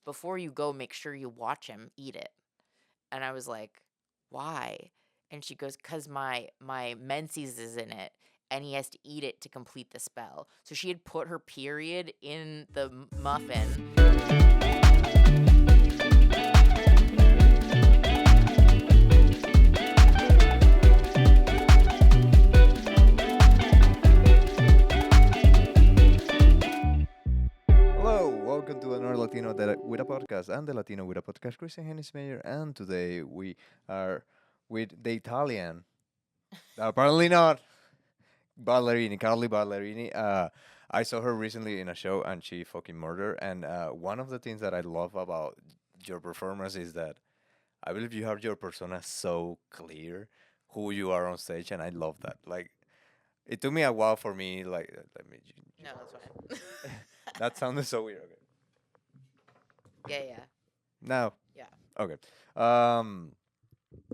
before you go, make sure you watch him eat it. And I was like, why? And she goes, cause my menses is in it, and he has to eat it to complete the spell. So she had put her period in the muffin. Hello, welcome to another Latino with a podcast. I'm the Latino with a podcast, Christian Hennis Mayer, and today we are with the Italian, apparently not, Ballerini, Carly Ballerini. I saw her recently in a show and she fucking murdered. And one of the things that I love about your performance is that I believe you have your persona so clear who you are on stage, and I love that. Like, it took me a while for me, like, let me. No, that's fine. That sounded so weird. Okay. Yeah, yeah, Now, yeah. okay. Told you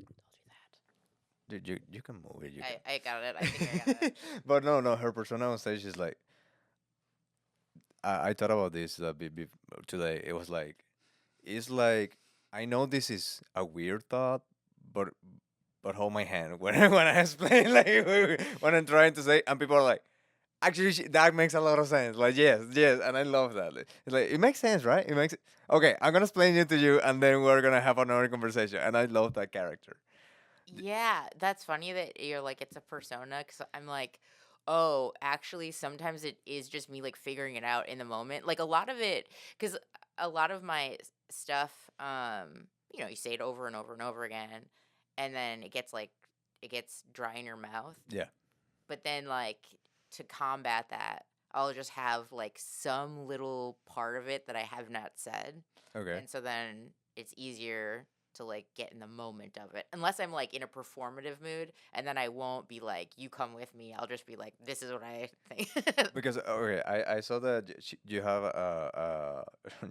that. Dude, you can move it. You can. I got it. I think I got it. But no. Her persona on stage is like. I thought about this today. It was like, it's like I know this is a weird thought, but hold my hand when when I explain like what I'm trying to say, and people are like, actually that makes a lot of sense. Like yes, and I love that. It's like it makes sense, right? It makes. Okay, I'm gonna explain it to you, and then we're gonna have another conversation. And I love that character. Yeah, that's funny that you're like it's a persona because I'm like, oh, actually, sometimes it is just me like figuring it out in the moment. Like a lot of it, because a lot of my stuff, you say it over and over and over again, and then it gets dry in your mouth. Yeah. But then like to combat that, I'll just have like some little part of it that I have not said, Okay. and so then it's easier to like get in the moment of it. Unless I'm like in a performative mood, and then I won't be like, "You come with me." I'll just be like, "This is what I think." Because okay, I saw that you have a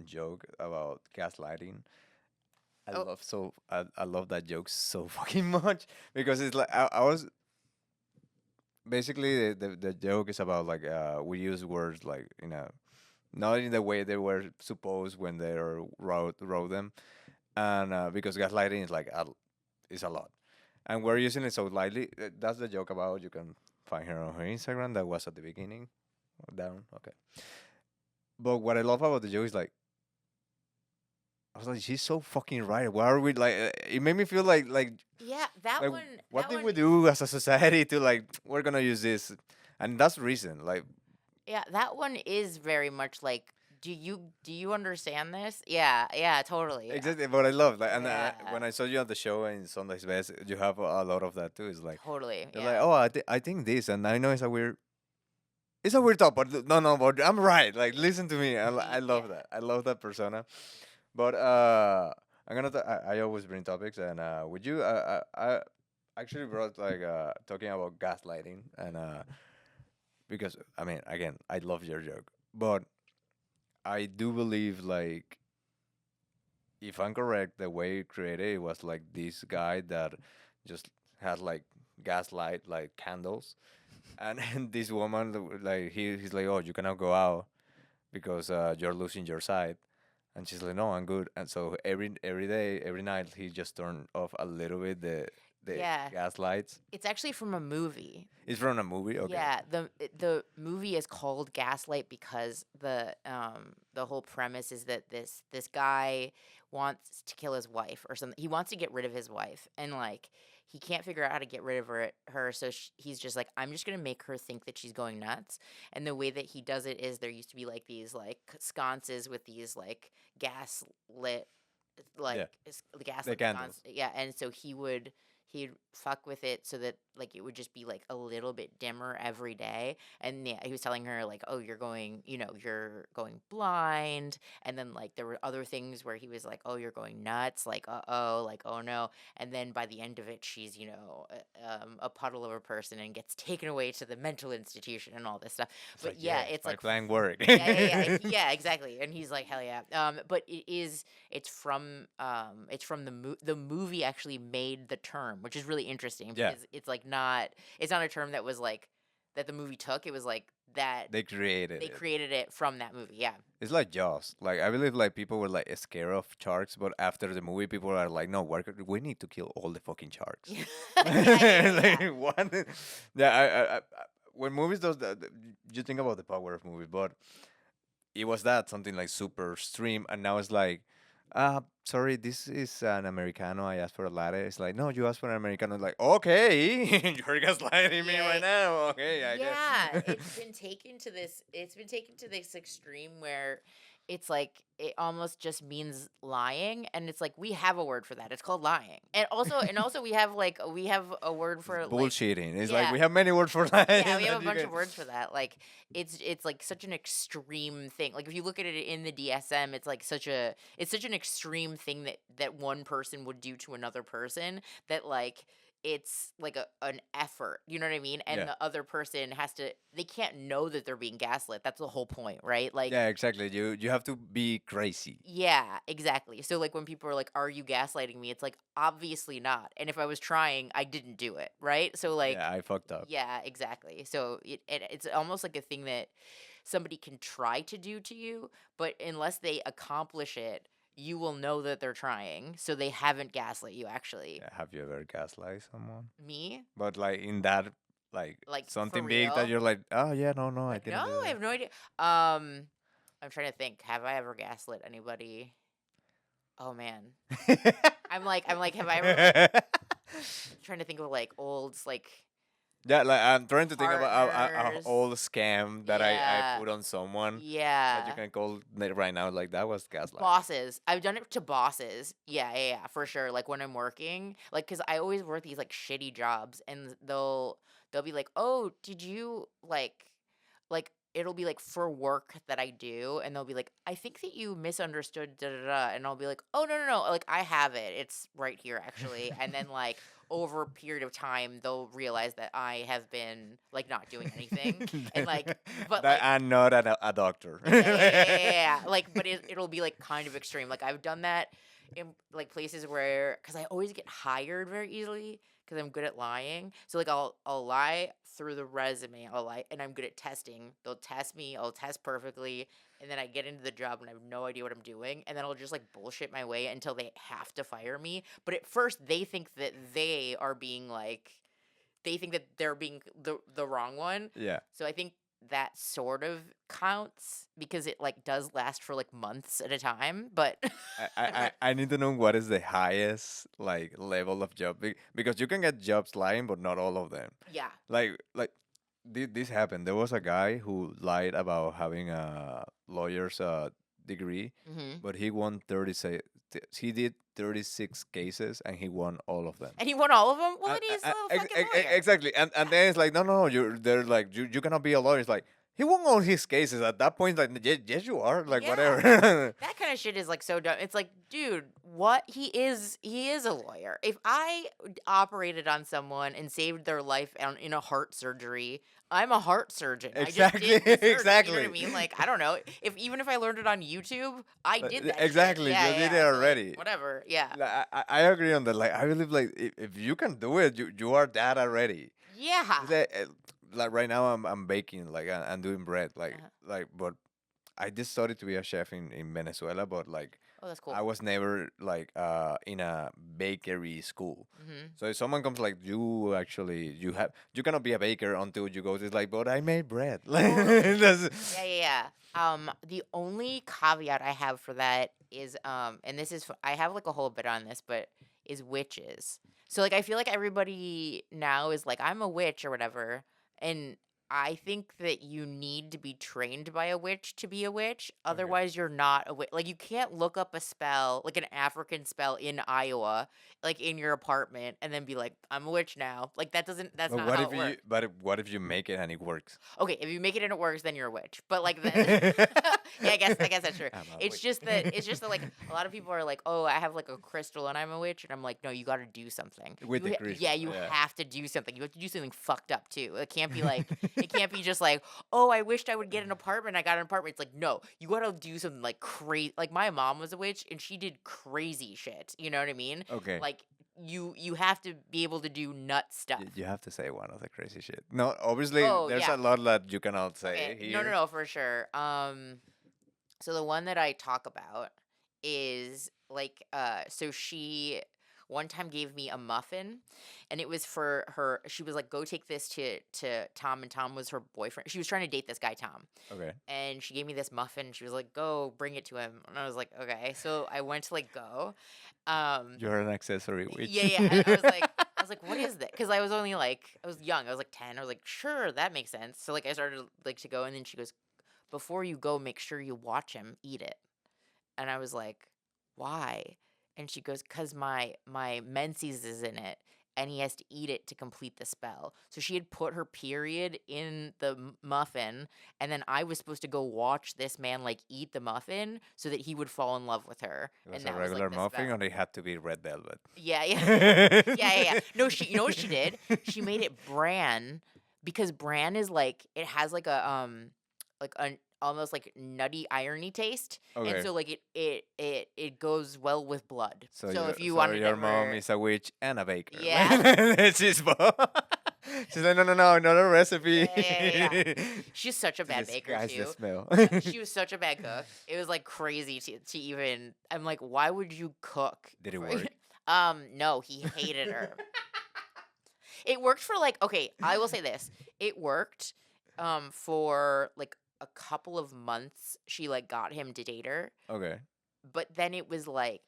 joke about gaslighting. Oh, I love that joke so fucking much because it's like I was basically the joke is about like we use words like not in the way they were supposed when they wrote them, and because gaslighting is like is a lot, and we're using it so lightly. That's the joke about. You can find her on her Instagram. That was at the beginning. Down. Okay. But what I love about the joke is like I was like, she's so fucking right. Why are we like? It made me feel like yeah, that like one. what That did one. we do as a society to like we're gonna use this, and that's the reason. Like Yeah, that one is very much like. Do you understand this? Yeah, yeah, totally. exactly what I love. Like and Yeah, when I saw you at the show in Sunday's Best, you have a lot of that too. It's like totally. you're like, Yeah. oh, I think this, and I know it's a weird thought, but no, but I'm right. Like listen to me. I love Yeah. that. I love that persona. But I'm gonna. I always bring topics, and would you? I actually brought like talking about gaslighting, and because I mean, again, I love your joke, but I do believe like if I'm correct, the way it created it was like this guy that just had like gaslight like candles, and, and this woman like he's like, oh, you cannot go out because you're losing your sight. And she's like, no, I'm good. And so every day, every night, he just turned off a little bit the Yeah. gas lights. It's actually from a movie. It's from a movie, okay. Yeah, the movie is called Gaslight because the whole premise is that this guy wants to kill his wife or something. He wants to get rid of his wife, and like he can't figure out how to get rid of her, so he's just like, I'm just gonna make her think that she's going nuts. And the way that he does it is there used to be like these like sconces with these like gas lit like Yeah, the gas the lit candles. sconce. Yeah, and so he'd fuck with it so that like it would just be like a little bit dimmer every day. And yeah, he was telling her like, oh, you're going blind. And then like there were other things where he was like, oh, you're going nuts, like oh, like oh no. And then by the end of it, she's a puddle of a person and gets taken away to the mental institution and all this stuff. It's But like, yeah, yes, it's my like plan worked. yeah, exactly. And he's like, hell yeah. But it's from the movie actually made the term, which is really interesting Yeah. because it's like not it's not a term that was like that the movie took. It was like that They created they it. created it from that movie. Yeah. It's like Jaws. Like I believe like people were like scared of sharks, but after the movie, people are like, no, we need to kill all the fucking sharks. Yeah, yeah, yeah. Like what? Yeah, when movies does that, you think about the power of movies, but it was that something like super extreme, and now it's like, sorry, this is an americano. I asked for a latte. It's like, no, you asked for an americano. It's like, okay, you're gaslighting me Yeah, right now. Okay, I yeah, guess. it's been taken to this extreme where it's like it almost just means lying, and it's like we have a word for that. It's called lying. And also we have a word It's for like bullshitting. It's like yeah. we have many words for Yeah, lying we have that a you bunch can. of words for that. Like it's like such an extreme thing. Like if you look at it in the DSM, it's such an extreme thing that one person would do to another person that like it's like an effort. You know what I mean? And Yeah. the other person they can't know that they're being gaslit. That's the whole point, right? Like Yeah, exactly. You have to be crazy. yeah, exactly. So like when people are like, "Are you gaslighting me?" It's like obviously not. And if I was trying, I didn't do it, right? So like Yeah, I fucked up. yeah, exactly. So it's almost like a thing that somebody can try to do to you, but unless they accomplish it, you will know that they're trying. So they haven't gaslit you actually. Yeah, have you ever gaslight someone? Me? But like in that, like Like for something big that real? you're like, oh yeah, no, no, I Like no, didn't do I that. have no idea. I'm trying to think. Have I ever gaslit anybody? Oh man. I'm like have I ever like trying to think of like old like Yeah, like I'm trying to think about a partners. old scam that I Yeah. put on someone that you Yeah. can call it right now. Like that was gaslight. Bosses. I've done it to bosses. Yeah, yeah, yeah, for sure. Like when I'm working, like cuz I always work these like shitty jobs and they'll be like, "Oh, did you like it'll be like for work that I do and they'll be like, "I think that you misunderstood da da da." And I'll be like, "Oh, no, no, no. Like I have it. It's right here actually." And then like over a period of time, they'll realize that I have been like not doing anything. And like but That like I'm not a doctor. yeah, yeah, yeah, yeah, yeah, yeah. Like, but it'll be like kind of extreme. Like I've done that in like places where, because I always get hired very easily because I'm good at lying. So like I'll lie through the resume. I'll lie, and I'm good at testing. They'll test me. I'll test perfectly, and then I get into the job and I have no idea what I'm doing, and then I'll just like bullshit my way until they have to fire me. But at first, they think that they are being like they think that they're being the wrong one. Yeah. So I think that sort of counts because it like does last for like months at a time. But I need to know what is the highest like level of job because you can get jobs lying, but not all of them. yeah. Like this happened. There was a guy who lied about having a lawyer's degree, Hmm. but he won 36. He did 36 cases and he won all of them. And he won all of them. Well, then he's a fucking lawyer. Exactly, and then it's like no, you're they're like you cannot be a lawyer. It's like he won all his cases at that point. It's like yes, you are like Yeah. whatever. That kind of shit is like so dumb. It's like, dude, what? He is a lawyer. If I operated on someone and saved their life in a heart surgery, I'm a heart surgeon. I just Exactly, did the surgery. You know what I exactly. mean? Like, I don't know. Even if I learned it on YouTube, I did that shit. Exactly, Yeah, you did it yeah. So, like, already. whatever. Yeah. Like, I agree on that. Like I believe like if you can do it, you are that already. Yeah. It's like right now I'm baking like I'm doing bread Uh-huh. like but I just started to be a chef in Venezuela, but like Oh, that's cool. I was never like in a bakery school. Hmm. So if someone comes like you cannot be a baker until you go to like but I made bread. Like Totally. that's, Yeah, yeah, yeah. The only caveat I have for that is, and this is, I have like a whole bit on this, but is witches. So like, I feel like everybody now is like, I'm a witch or whatever, and I think that you need to be trained by a witch to be a witch. okay. Otherwise, you're not a witch. Like, you can't look up a spell, like an African spell in Iowa, like in your apartment, and then be like, I'm a witch now. Like, that's But not what how if it works. what if you make it and it works? Okay, if you make it and it works, then you're a witch. But like then yeah, I guess that's true. I'm a It's just that like a lot of people are like, "Oh, I have like a crystal and I'm a witch." And I'm like, "No, you got to do something." With the crystal, Yeah, you yeah. have to do something. You have to do something fucked up too. It can't be just like, "Oh, I wished I would get an apartment. I got an apartment." It's like, "No, you got to do something like crazy." Like my mom was a witch and she did crazy shit. You know what I mean? Okay. Like you have to be able to do nut stuff. You have to say one of the crazy shit. No, obviously Oh there's yeah. a lot that you cannot Okay. say No, no, here. no, for sure. So the one that I talk about is like so she one time gave me a muffin, and it was for her. She was like, go take this to Tom, and Tom was her boyfriend. She was trying to date this guy Tom, Okay. and she gave me this muffin. She was like, go bring it to him, and I was like, okay. So I went to like go. You're an accessory Yeah, witch. yeah. I was like, what is that? Because I was only like, I was young. I was like 10. I was like, sure, that makes sense. So like, I started like to go, and then she goes, before you go, make sure you watch him eat it. And I was like, why? And she goes, cause my menses is in it, and he has to eat it to complete the spell. So she had put her period in the muffin, and then I was supposed to go watch this man like eat the muffin so that he would fall in love with her, It was and a that was like regular the muffin, or spell. it had to be red velvet. Yeah, yeah. Yeah, yeah, yeah. No, you know what she did? She made it bran, because bran is like, it has like an almost like nutty irony taste, and Okay. so like it goes well with blood. So So your if you wanted your mom ever, is a witch and a baker. yeah, She's both. She's like, no, no, no, not a recipe. yeah, yeah, yeah, yeah. She's such a To bad baker disguise the too. smell. She was such a bad cook. It was like crazy to even. I'm like, why would you cook? Did it For, work? no, he hated her. It worked for like, okay, I will say this. It worked for like a couple of months. She like got him to date her, Okay. but then it was like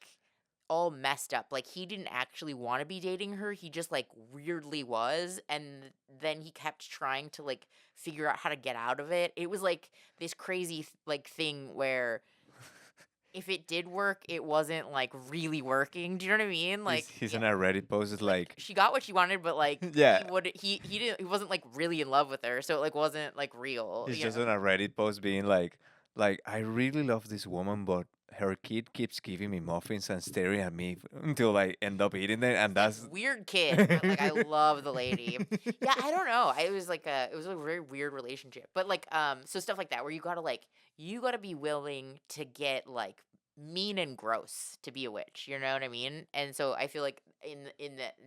all messed up. Like he didn't actually want to be dating her. He just like weirdly was, and then he kept trying to like figure out how to get out of it. It was like this crazy like thing where if it did work, it wasn't like really working. Do you know what I mean? He's in a Reddit post. It's Like like, she got what she wanted, but like yeah, he wasn't like really in love with her, so it like wasn't like real, he's you just know. in a Reddit post being like I really love this woman, but her kid keeps giving me muffins and staring at me until I end up eating them, and Like that's. weird kid, but like I love the lady. Yeah, I don't know. I was like it was a very weird relationship. But like so stuff like that where you gotta be willing to get like mean and gross to be a witch. You know what I mean? And so I feel like in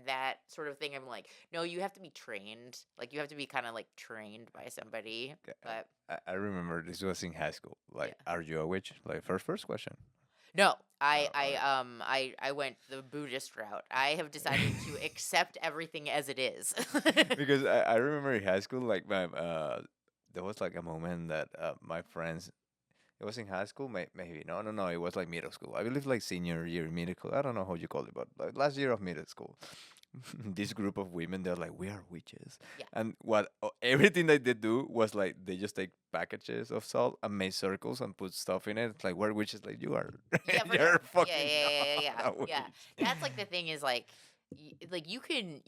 that sort of thing, I'm like, no, you have to be trained. Like you have to be kind of like trained by somebody. Okay, But I remember this was in high school. Like, yeah. are you a witch? Like, first question. No, No, I went the Buddhist route. I have decided to accept everything as it is. because I remember in high school, like there was like a moment that my friends. It was in high school, maybe no. It was like middle school. I believe like senior year in middle school. I don't know how you call it, but like last year of middle school. This group of women, they're like, we are witches, Yeah. and everything that they do was like they just take packages of salt and make circles and put stuff in it. It's like we're witches, like you are. Yeah, for You're sure. Yeah, fucking yeah, yeah, yeah, not a yeah. witch. That's like the thing is like like you can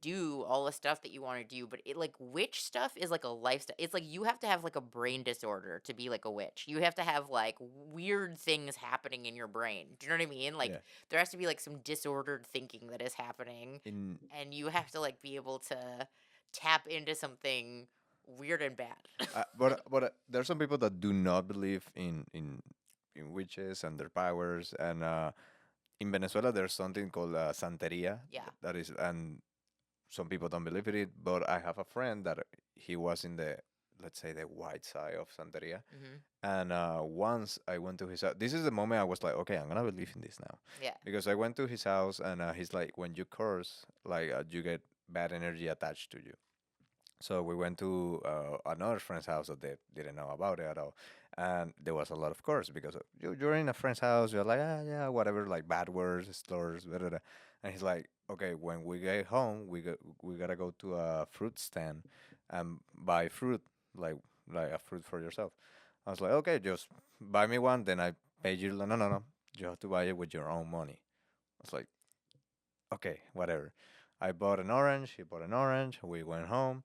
do all the stuff that you want to do, but it like witch stuff is like a lifestyle. It's like you have to have like a brain disorder to be like a witch. You have to have like weird things happening in your brain. Do you know what I mean? Like Yeah. there has to be like some disordered thinking that is happening, In and you have to like be able to tap into something weird and bad. but there are some people that do not believe in witches and their powers, and in Venezuela there's something called santeria. Yeah. That is, and some people don't believe in it, but I have a friend that he was in the, let's say, the white side of santeria, Hmm. and once I went to his house. This is the moment I was like, okay, I'm gonna believe in this now, Yeah. because I went to his house, and he's like, when you curse, like you get bad energy attached to you. So we went to another friend's house that they didn't know about it at all, and there was a lot of course because you're in a friend's house. You're like, ah, yeah, whatever, like bad words, slurs, blah, blah, blah. And he's like, okay, when we get home, we gotta go to a fruit stand and buy fruit, like like a fruit for yourself. I was like, okay, just buy me one, then I pay you. No, no, no, you have to buy it with your own money. I was like, okay, whatever. I bought an orange. He bought an orange. We went home.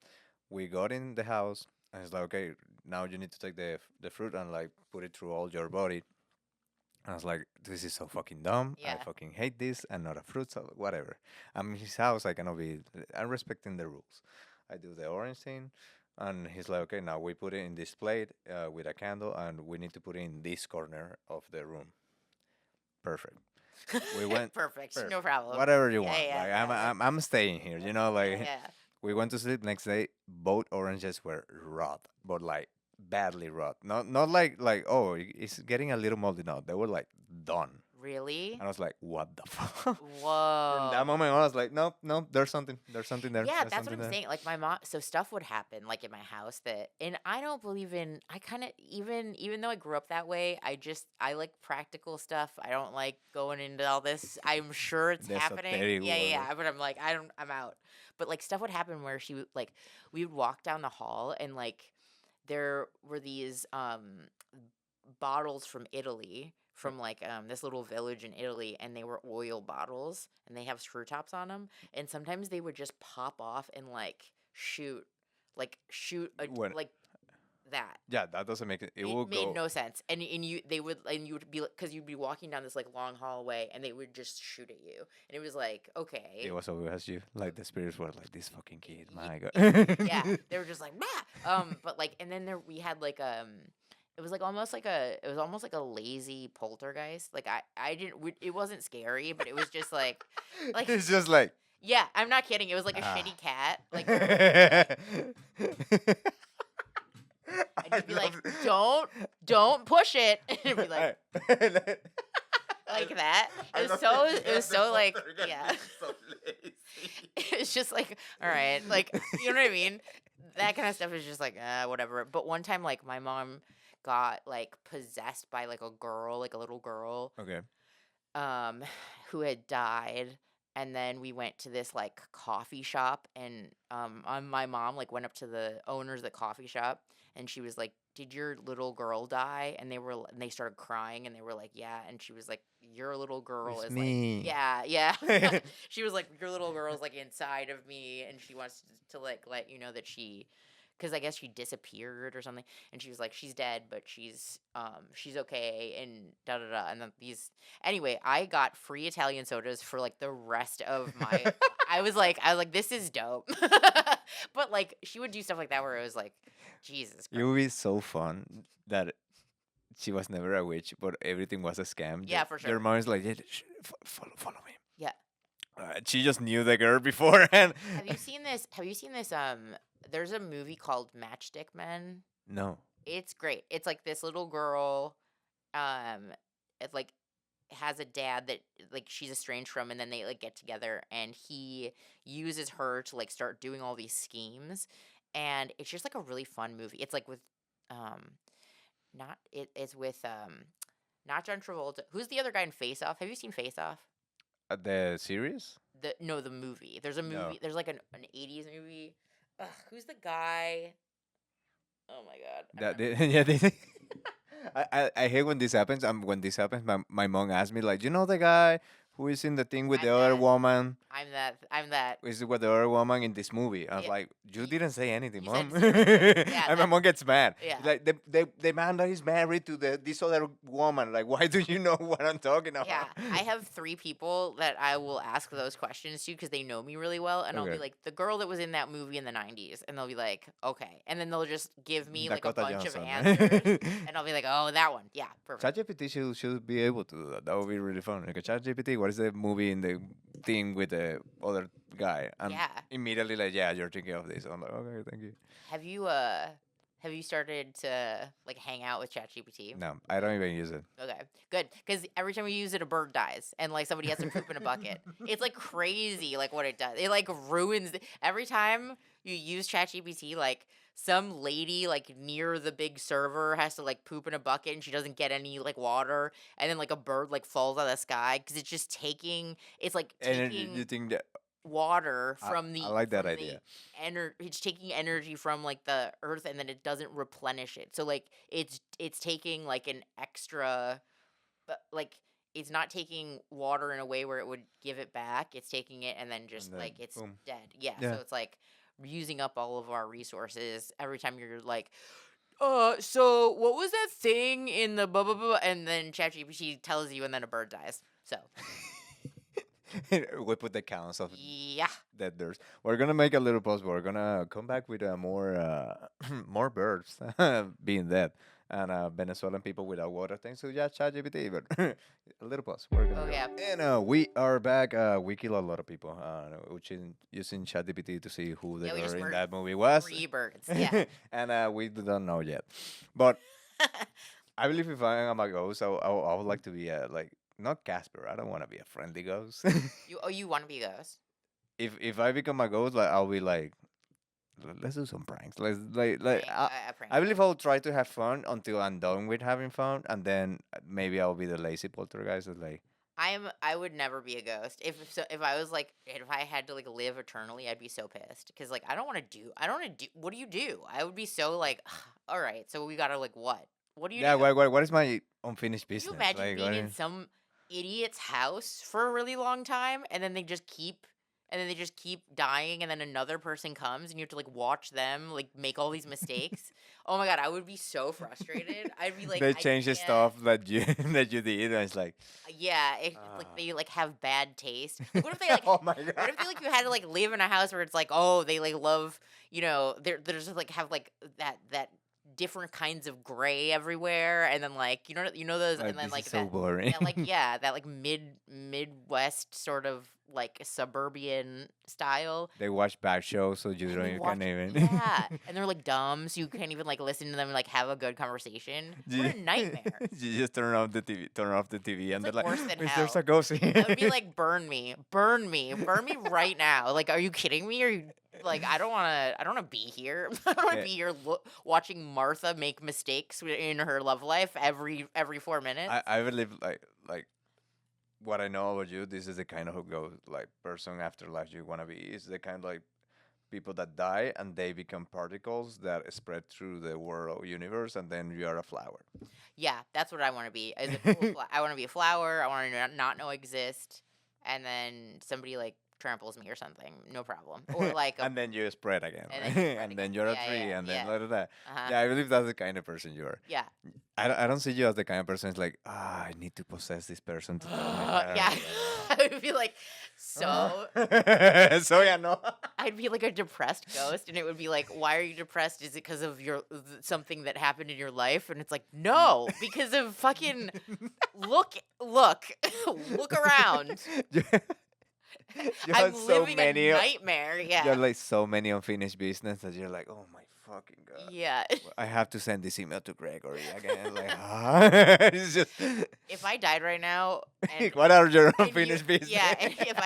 We got in the house, and it's like, okay, now you need to take the fruit and like put it through all your body. I was like, this is so fucking dumb. I Yeah. fucking hate this. I'm not a fruit salad, whatever. I'm in his house. I cannot be. I'm respecting the rules. I do the orange thing, and he's like, okay, now we put it in this plate with a candle, and we need to put it in this corner of the room. Perfect. We went. Perfect. No Perfect. problem. Whatever you Yeah, want. yeah, Like yeah, yeah. I'm staying here. You know, Yeah, like yeah. we went to sleep next day. Both oranges were rot, but like badly rot. Not like oh it's getting a little moldy. No, they were like done. Really? And I was like, what the fuck? In that Whoa. moment, I was like, nope, nope. There's something there. Yeah, There's that's what something I'm there. saying. Like my mom, so stuff would happen like in my house that, and I don't believe in. I kind of even though I grew up that way, I like practical stuff. I don't like going into all this. I'm sure it's The happening. esoteric Yeah, yeah, world. yeah. But I'm like, I'm out. But like stuff would happen where like we would walk down the hall and like there were these bottles from Italy, from like this little village in Italy, and they were oil bottles and they have screw tops on them, and sometimes they would just pop off and like shoot a When like that. yeah, that doesn't make it. It It will made go. no sense, and you would be because you'd be walking down this like long hallway, and they would just shoot at you, and it was like It okay, was over as you. Like the spirits were like this fucking kid. y- My yeah, God. they were just like bah! But like, and then there we had like it was like it was almost like a lazy poltergeist. Like I didn't it wasn't scary, but it was just like It's just like yeah, I'm not kidding. It was like a ah. shitty cat. Like it would be like and I you'd be like, love. don't push it. And it'd be like I, like that. I love It was the so like poltergeist yeah. is so lazy. It's just like all right, like you know what I mean? That kind of stuff is just like whatever. But one time like my mom got like possessed by like a girl, like a little girl Okay. um who had died, and then we went to this like coffee shop, and my mom like went up to the owners of the coffee shop, and she was like, did your little girl die? And and they started crying, and they were like, yeah. And she was like, your little girl It's is like me. yeah, yeah. She was like, your little girl's like inside of me, and she wants to like let you know that because I guess she disappeared or something, and she was like, she's dead, but she's okay, and da da da. And then anyway, I got free Italian sodas for like the rest of my. I was like, this is dope. But like, she would do stuff like that where it was like, Jesus It Christ. would be so fun that she was never a witch, but everything was a scam. Yeah, for Your sure. mom is like, yeah, follow me. Yeah. She just knew the girl beforehand. Have you seen this? Have you seen this? There's a movie called Matchstick Men. No. It's great. It's like this little girl, um, it like has a dad that like she's estranged from, and then they like get together, and he uses her to like start doing all these schemes, and it's just like a really fun movie. It's like with, um, not it's with not John Travolta. Who's the other guy in Face Off? Have you seen Face Off? The series? The movie. There's a No. movie. There's like an '80s movie. Ugh, who's the guy? Oh my god, I'm That not. they, yeah, they, I hate when this happens. When this happens, my mom asks me like, you know the guy who is in the thing with I'm the other that. woman? I'm that. I'm that. Is with the other woman in this movie? I was Yeah. like, you You, didn't say anything, you said mom. zero things. Yeah. And my That. mom gets mad. Yeah. Like the man that is married to this other woman. Like, why do you know what I'm talking Yeah, about? I have three people that I will ask those questions to because they know me really well, and I'll be Okay. like, the girl that was in that movie in the '90s, and they'll be like, okay, and then they'll just give me like a Dakota bunch of Johnson. answers, and I'll be like, oh, that one, yeah, perfect. ChatGPT should be able to do that. That would be really fun. Like a ChatGPT, what is the movie in the thing with the other guy? And Yeah. immediately like, yeah, you're thinking of this. I'm like, okay, thank you. Have you started to like hang out with ChatGPT? No, I don't even use it. Okay, good. Because every time you use it, a bird dies, and like somebody has to poop in a bucket. It's like crazy, like what it does. It like ruins every time you use ChatGPT. Like some lady like near the big server has to like poop in a bucket, and she doesn't get any like water, and then like a bird like falls out of the sky because it's just taking. It's like Energy. You taking think that water I like that from idea. the it's taking energy from like the earth, and then it doesn't replenish it, so like it's taking like an extra like it's not taking water in a way where it would give it back. It's taking it and then just And then like it's boom. dead. Yeah, so Yeah. it's like using up all of our resources every time you're like so what was that thing in the blah blah blah, and then ChatGPT tells you, and then a bird dies. So We put the counts of yeah. dead birds. We're gonna make a little pause. But we're gonna come back with more more birds being dead. and Venezuelan people without water. Thanks to yeah, ChatGPT, but a little pause. We're gonna Oh go. yeah. And we are back. We kill a lot of people, which is using ChatGPT to see who the Yeah, we just girl in murdered that movie was, 3 birds. Yeah. and we don't know yet. But I believe if I am a ghost, I would like to be a like not Casper. I don't want to be a friendly ghost. You want to be a ghost? If I become a ghost, like I'll be like, let's do some pranks. Let's like Prank, a prank I believe ghost. I'll try to have fun until I'm done with having fun, and then maybe I'll be the lazy poltergeist. That's like, I would never be a ghost. If I was like if I had to like live eternally, I'd be so pissed because like I don't want to do what do you do? I would be so like all right, so we gotta like what do you yeah, do? what is my unfinished Can you business? imagine Like, being what in is, some idiot's house for a really long time and then they just keep dying and then another person comes and you have to like watch them like make all these mistakes. Oh my god, I would be so frustrated. I'd be like they I change the can't. stuff that you that you did, and it's like, Yeah, if like ah, they like have bad taste. Like what if they like oh my what god. if they like you had to like live in a house where it's like, oh, they like love, there's just like have like that different kinds of gray everywhere and then like you know those and Like then this is like so that boring. that like yeah, that like Midwest sort of like suburban style. They watch bad shows, so you And don't they you can't watch even. yeah, and they're like dumb, so you can't even like listen to them and like have a good conversation. What you, a nightmare. you just turn off the TV, It's and they're like like, worse than Mr. hell. Sagosi. I would be like, burn me right now. Like, are you kidding me? Are you like, I don't want to be here. I don't want to Yeah, be here watching Martha make mistakes in her love life every 4 minutes. I believe like what I know about you. This is the kind of who goes like person after life you want to be. Is the kind like people that die and they become particles that spread through the world universe, and then you are a flower. Yeah, that's what I want to be. As a cool, I want to be a flower. I want to not know exist, and then somebody like tramples me or something. No problem. Or like a, And then you spread again, and then right? you spread And then again. you're a Yeah, tree, yeah, and then yeah. like that. Uh huh. Yeah, I believe that's the kind of person you are. Yeah. I don't see you as the kind of person who's like, I need to possess this person to tell me. Yeah. I would be like so. So yeah, no. I'd be like a depressed ghost, and it would be like, "Why are you depressed? Is it because of something that happened in your life?" And it's like, "No, because of fucking look, look, look around. you, you I'm have so living a many. nightmare." You Yeah, have like so many unfinished business that you're like, oh my fucking god. yeah. I have to send this email to Gregory again. Like, it's just If I died right now, and what are your and you, unfinished business? yeah, and if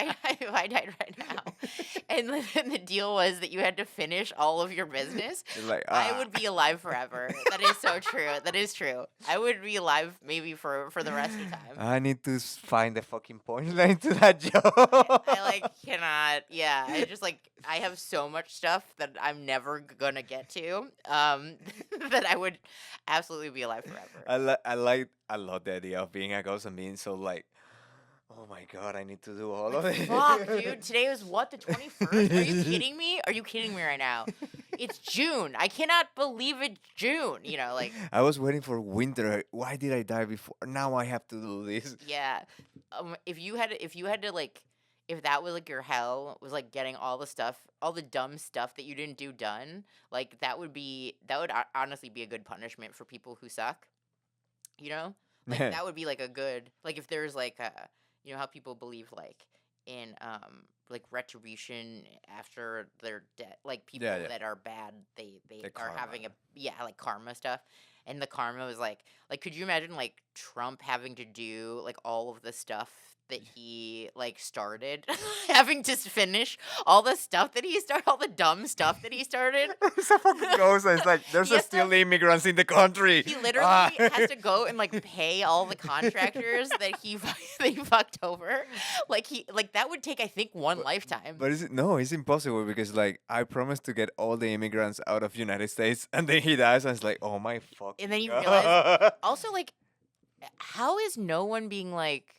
I died right now, and then the deal was that you had to finish all of your business, It's like, I would be alive forever. That is so true. That is true. I would be alive maybe for the rest of time. I need to find the fucking punchline to that I like joke. cannot. Yeah, I just like I have so much stuff that I'm never gonna get to. That I would absolutely be alive forever. I love the idea of being a ghost and being so like, oh my god, I need to do all of Like it. fuck, dude. Today was what, the 21st? Are you kidding me? Are you kidding me right now? It's June. I cannot believe it's June. Like I was waiting for winter. Why did I die before? Now I have to do this. yeah. If you had to like if that was like your hell was like getting all the stuff, all the dumb stuff that you didn't do done, like that would honestly be a good punishment for people who suck. You know? Like that would be like a good like if there's like a how people believe like in like retribution after their death, like people Yeah, yeah. that are bad, they The are karma. having a yeah, like karma stuff. And the karma was like could you imagine like Trump having to do like all of the stuff that he like started having to finish all the stuff that he started, all the dumb stuff that he started. It's a fucking ghost. And it's like there's He has to still immigrants in the country. He literally Ah. has to go and like pay all the contractors that that he fucked over. Like that would take I think one lifetime. But is it no? It's impossible because like I promised to get all the immigrants out of United States, and then he dies, and it's like, oh my fucking. And then you God. realize also like how is no one being like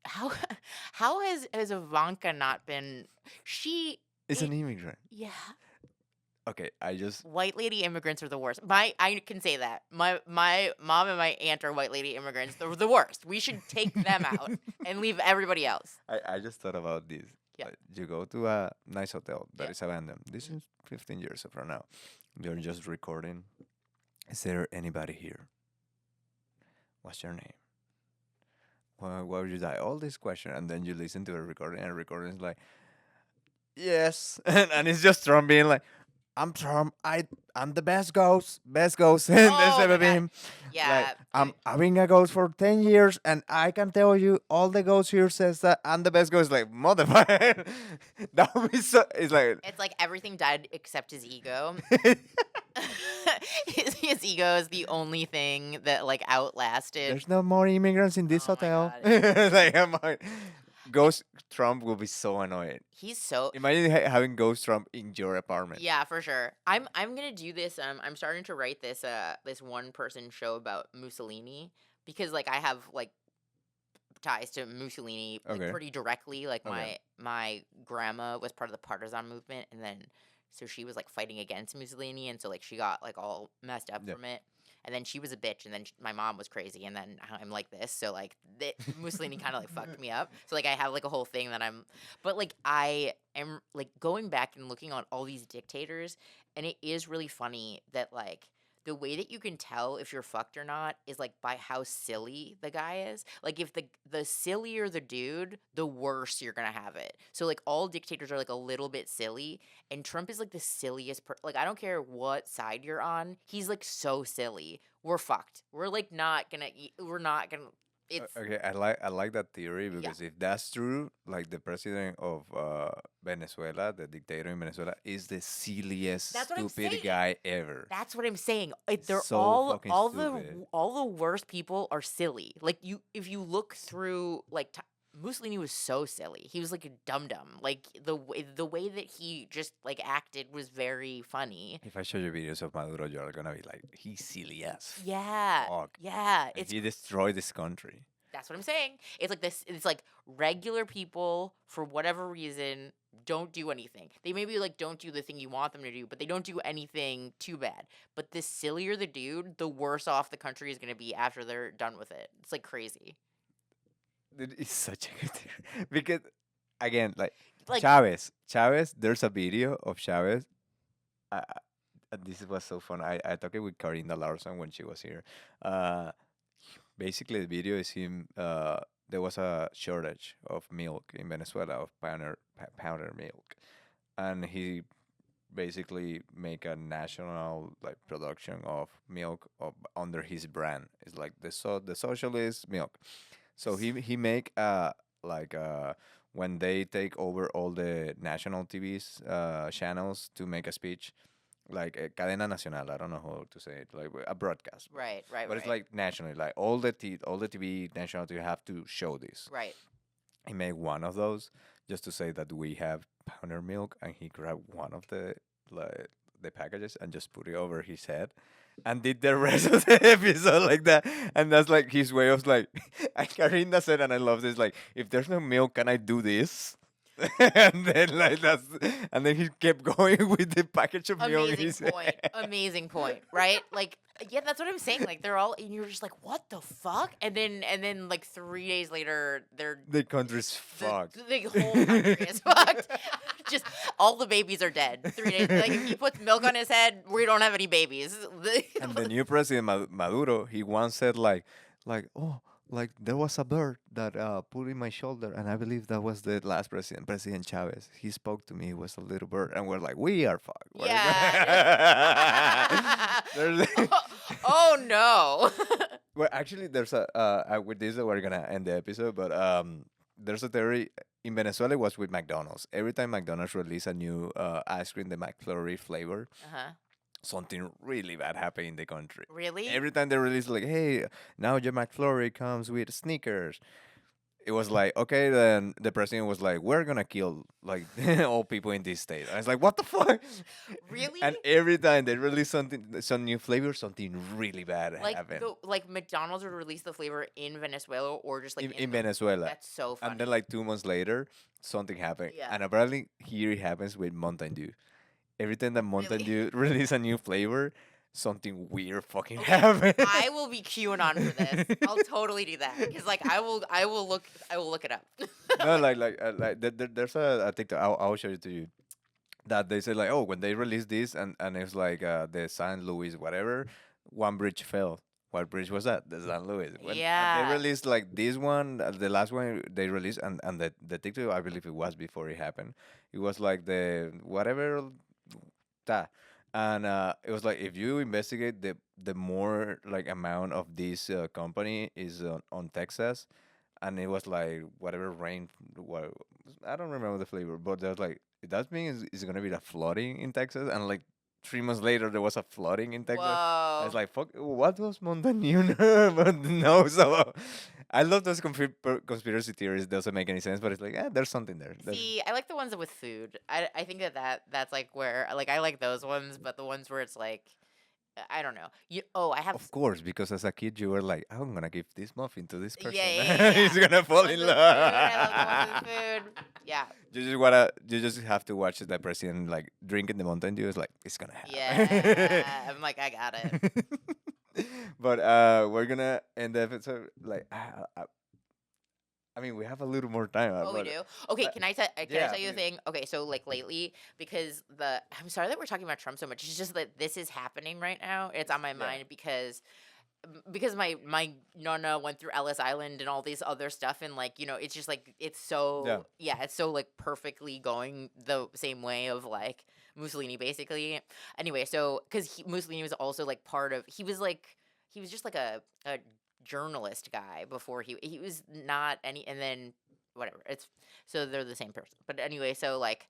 how how has Ivanka not been she It's an it, immigrant. yeah. Okay, I just White lady immigrants are the worst. I can say that. My mom and my aunt are white lady immigrants. They're the worst. We should take them out and leave everybody else. I just thought about this. Yeah. You go to a nice hotel that Yeah. is abandoned. This is 15 years from now. You're just recording Is there anybody here? What's your name? Why would you die? All these questions, and then you listen to a recording, and the recording is like, yes, and it's just Trump being like, I'm Trump. I'm the best ghost in there's Oh ever my god. been. Like Yeah, I'm dude. having a ghost for 10 years, and I can tell you, all the ghosts here says that I'm the best ghost. Like motherfucker, that would be so. It's like It's like everything died except his ego. His ego is the only thing that like outlasted. there's no more immigrants in this Oh my hotel. god. Like Yeah, Ghost Trump will be so annoyed. he's so Imagine having Ghost Trump in your apartment. yeah, for sure. I'm gonna do this. I'm starting to write this this one person show about Mussolini because like I have like ties to Mussolini like Okay. pretty directly. Like Okay. my grandma was part of the partisan movement, and then so she was like fighting against Mussolini, and so like she got like all messed up Yeah. from it. And then she was a bitch, and then my mom was crazy, and then I'm like this. So like Mussolini kind of like fucked me up. So like I have like a whole thing that but like I am like going back and looking on all these dictators, and it is really funny that like the way that you can tell if you're fucked or not is like by how silly the guy is. Like if the sillier the dude, the worse you're gonna have it. So like all dictators are like a little bit silly, and Trump is like the silliest. Like I don't care what side you're on, he's like so silly. We're fucked. We're like not gonna. We're not gonna. It's Okay, I like that theory yeah. because if that's true, like the president of Venezuela, the dictator in Venezuela, is the silliest, That's what I'm stupid saying. guy ever. That's what I'm saying. They're So fucking stupid. all the worst people are silly. Like you, if you look through like Mussolini was so silly. He was like a dum dum. Like the way that he just like acted was very funny. If I show you videos of Maduro, you're gonna be like, he's silly as Yeah, fuck, yeah. and he destroyed this country. That's what I'm saying. It's like this. It's like regular people for whatever reason don't do anything. They maybe like don't do the thing you want them to do, but they don't do anything too bad. But the sillier the dude, the worse off the country is going to be after they're done with it. It's like crazy. Dude, it's such a good theory because again, like Like Chavez. There's a video of Chavez. This was so fun. I talked with Karina Larson when she was here. Uh, Basically, the video is him. There was a shortage of milk in Venezuela of powder milk, and he basically make a national like production of milk under his brand. It's like the socialist milk. So he make like when they take over all the national TVs channels to make a speech like cadena nacional. I don't know how to say it, like a broadcast, right, right, but it's right, like nationally, like all the TV national TV have to show this. right. He made one of those just to say that we have powder milk, and he grabbed one of like the packages and just put it over his head. And did the rest of the episode like that, and that's like his way of like. And Karina said, and I love this. Like, if there's no milk, can I do this? And then like that's, and then he kept going with the package of milk. In Amazing his point. head. Amazing point. Right? Like yeah, that's what I'm saying. Like they're all and you're just like, what the fuck? And then like 3 days later they're The country's fucked. the whole country is fucked. Just all the babies are dead. 3 days. Like if he puts milk on his head, we don't have any babies. And the new president Maduro, he once said oh, like there was a bird that put in my shoulder, and I believe that was the last president, President Chavez. He spoke to me. It was a little bird, and we're like, we are fucked. Yeah. There's oh, oh no. well, actually, there's a with this we're gonna end the episode, but there's a theory in Venezuela. It was with McDonald's. Every time McDonald's release a new ice cream, the McFlurry flavor, Uh-huh. something really bad happened in the country. Really? Every time they release, like, hey, now your McFlurry comes with sneakers. It was like, okay, then the president was like, we're gonna kill like all people in this state. I was like, what the fuck? Really? And every time they release some new flavor, something really bad Like happened like McDonald's would release the flavor in Venezuela or just like in Venezuela. That's so funny. And then like 2 months later, something happened. Yeah. And apparently here it happens with Mountain Dew. Every time that Mountain Really? Dew release a new flavor, something weird fucking Okay, happens. I will be queuing on for this. I'll totally do that because like I will look it up. No, there's a TikTok. I'll show it to you. That they say like, oh, when they release this, and it's like the San Luis whatever, one bridge fell. What bridge was that? The San Luis. When they Yeah. released like this one, the last one they released, and the TikTok, I believe it was before it happened. It was like the whatever that, and it was like if you investigate the more like amount of this company is on Texas, and it was like whatever rain. What I don't remember the flavor, but there's like that means it's gonna be the flooding in Texas, and like 3 months later there was a flooding in Texas. I was Whoa. like, fuck, what was Montañuna? But no, so I love those conspiracy theories. Doesn't make any sense, but it's like, there's something there. There's, See, I like the ones with food. I think that's like where like I like those ones, but the ones where it's like I don't know. I have of course, because as a kid you were like, I'm gonna give this muffin to this yeah, person. yeah, yeah, yeah. He's gonna The fall ones in with food. love. I love the ones with food. Yeah. You just have to watch the president like drinking the Mountain Dew. It's like it's gonna happen. Yeah. I'm like I got it. But we're gonna end the episode like I mean we have a little more time, Oh, we but do. Okay, uh, can I yeah, tell you a please. thing? Okay, so like lately, because I'm sorry that we're talking about Trump so much. It's just that this is happening right now. It's on my Yeah, mind because my nonna went through Ellis Island and all these other stuff, and like it's just like it's yeah, so yeah, it's so like perfectly going the same way of like Mussolini basically. Anyway, so because Mussolini was also like part of he was just like a journalist guy before he was not any and then whatever it's so they're the same person but anyway so like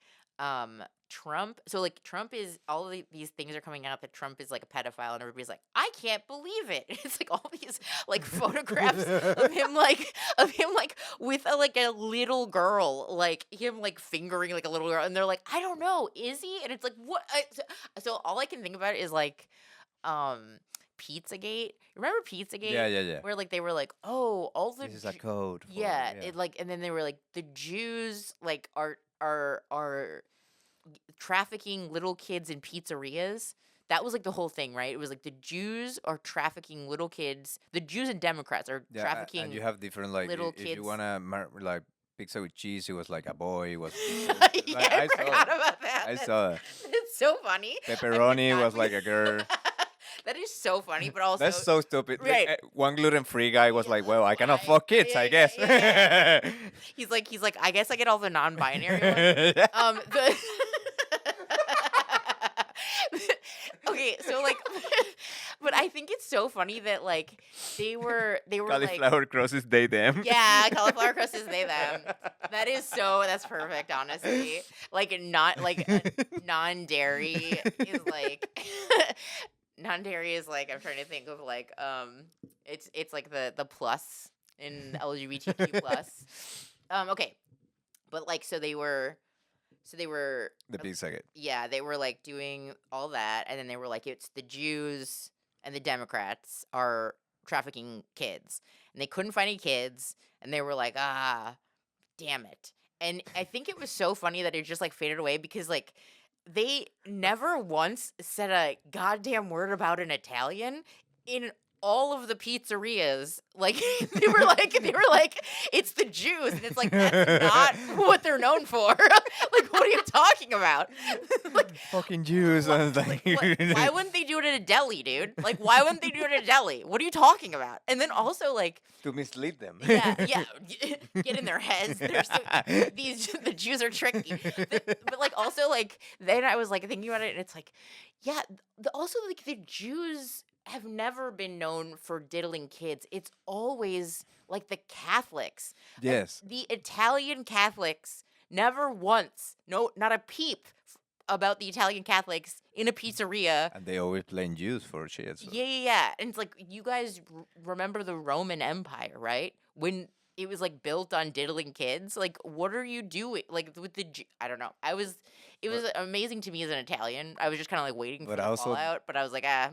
Trump is all of these things are coming out that Trump is like a pedophile and everybody's like I can't believe it. It's like all these like photographs of him like with like a little girl like him like fingering like a little girl and they're like I don't know is he and it's like what so all I can think about is like um Pizzagate. Remember yeah, Pizzagate? yeah, yeah. Where like they were like, "Oh, all the This is a code for yeah, yeah. it like and then they were like the Jews like are trafficking little kids in pizzerias." That was like the whole thing, right? It was like the Jews are trafficking little kids. The Jews and Democrats are Yeah, and you trafficking have different like little if you kids. wanna like pizza with cheese, it was like a boy. It was Yeah, like I I saw forgot that. about that. I saw that. That's so funny. I Pepperoni forgot was like a girl. that is so funny, but That's also so stupid. right. One gluten-free guy was Yeah, like, "Well, I cannot why? fuck kids, Yeah, I yeah, guess." yeah, yeah. He's like, I guess I get all the non-binary ones. The okay, so like, but I think it's so funny that like they were like, Cauliflower crosses they them. yeah, cauliflower crust is they them. That's perfect, honestly. Like not like non-dairy is like non-dairy is like I'm trying to think of like it's like the plus in LGBTQ plus. Okay. But like so they were The pizza kid. yeah, they were like doing all that and then they were like it's the Jews and the Democrats are trafficking kids. And they couldn't find any kids and they were like, "Ah, damn it." And I think it was so funny that it just like faded away because like they never once said a goddamn word about an Italian in all of the pizzerias. Like they were like it's the Jews and it's like that's not what they're known for. Like what are you talking about? Like Fucking Jews. I was like, why wouldn't they do it at a deli, dude? Like why wouldn't they do it at a deli? What are you talking about? And then also like to mislead them. yeah, yeah. Get in their heads. The Jews are tricky. But like also like then I was like thinking about it and it's like yeah, also like the Jews have never been known for diddling kids. It's always like the Catholics. Like Yes. the Italian Catholics never once, no, not a peep about the Italian Catholics in a pizzeria. And they always blame Jews for shit. So. Yeah, yeah, yeah. And it's like you guys remember the Roman Empire, right? When it was like built on diddling kids. Like, what are you doing? Like with I don't know. It was amazing to me as an Italian. I was just kind of like waiting for But the also, fallout, but I was like, ah,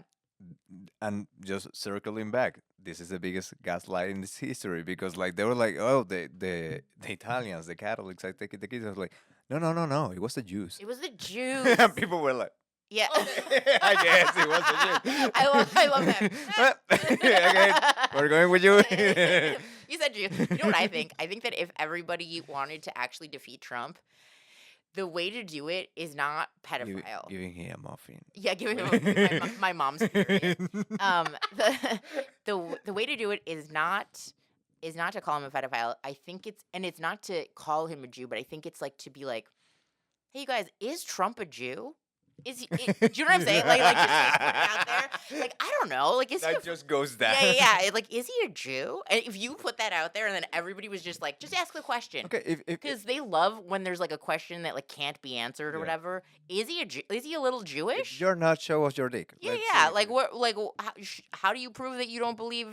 and just circling back, this is the biggest gaslight in this history because like they were like, oh, the Italians, the Catholics, I take it the kids. I was like, no, no, no, no, it was the Jews. it was the Jews. And people were like, Yeah. okay, I guess it was the Jews. I love that. Okay, we're going with you. You said Jews. You know what I think? I think that if everybody wanted to actually defeat Trump, the way to do it is not Give, pedophile. giving him a muffin. Yeah, giving him my mom's period. The way to do it is not to call him a pedophile. I think it's not to call him a Jew, but I think it's like to be like, hey, you guys, is Trump a Jew? Is he? Do you know what I'm saying? Like just like put it out there. Like I don't know. Like is he? That just goes down. Yeah. Like is he a Jew? And if you put that out there, and then everybody was just like, just ask the question. Okay, if Because they love when there's like a question that like can't be answered or Yeah. whatever. Is he a Jew? Is he a little if Jewish? you're not, show us your dick. Yeah, Let's yeah. see. Like what? Like how do you prove that you don't believe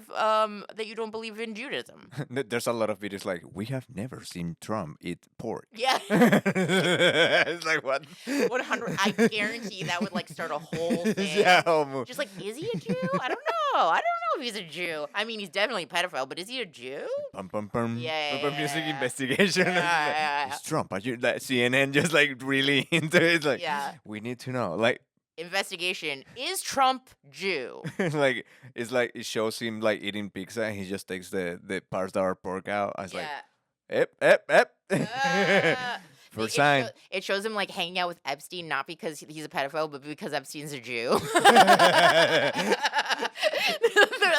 in Judaism? There's a lot of videos like we have never seen Trump eat pork. Yeah, It's like what? 100. I guarantee that would like start a whole thing. Yeah, almost. Just like, is he a Jew? I don't know. I don't know if he's a Jew. I mean, he's definitely a pedophile, but is he a Jew? Pum pum pum. Yeah, Pum, pum, yeah, music yeah. investigation. Yeah. It's Trump. Are you like CNN just like really into it? It's like Yeah. we need to know. Like Investigation: is Trump Jew? like it's like it shows him like eating pizza and he just takes the parts that are pork out. I was like, Yeah. ep. Ah. First sign. It shows him like hanging out with Epstein, not because he's a pedophile, but because Epstein's a Jew.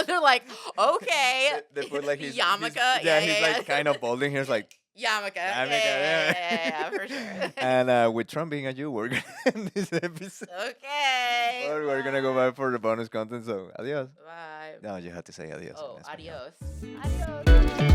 They're like, okay, They put like his yarmulke. yeah, he's like kind of balding. Here's like yarmulke. Yeah, for sure. and with Trump being a Jew, we're gonna end this episode. Okay. But we're gonna go back for the bonus content. So adios. Bye. No, you have to say adios. Oh, in Espanol. adios. Adios.